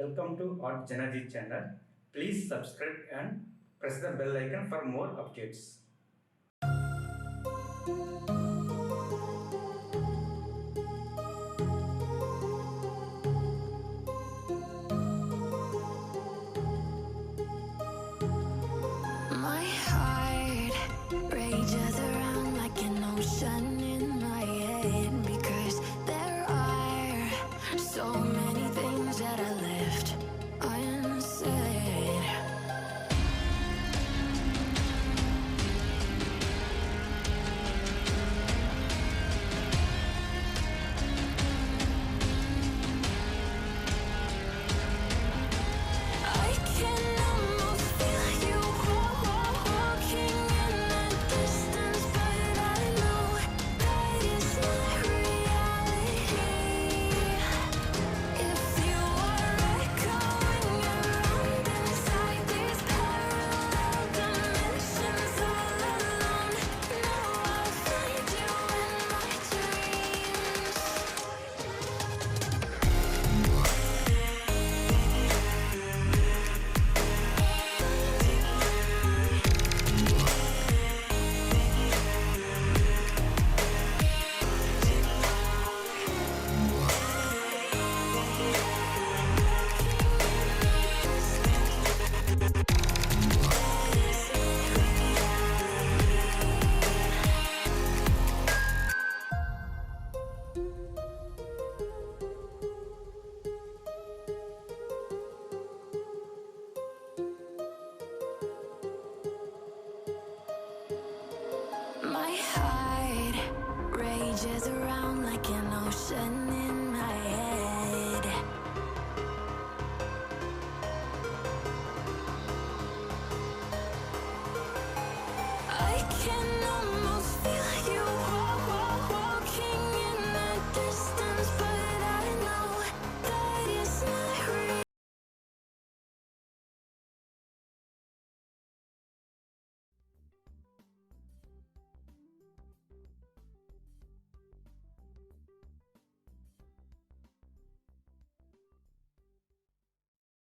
Welcome to JanaG channel. Please subscribe and press the bell icon for more updates. My heart rages around like an ocean in my head, because there are so many things that I left unsaid. I can almost feel you walking in the distance, but I know that it's not reality. If you are echoing around inside these parallel dimensions all alone, know I'll find you in my dreams. My heart rages around like an ocean in my head. I can almost feel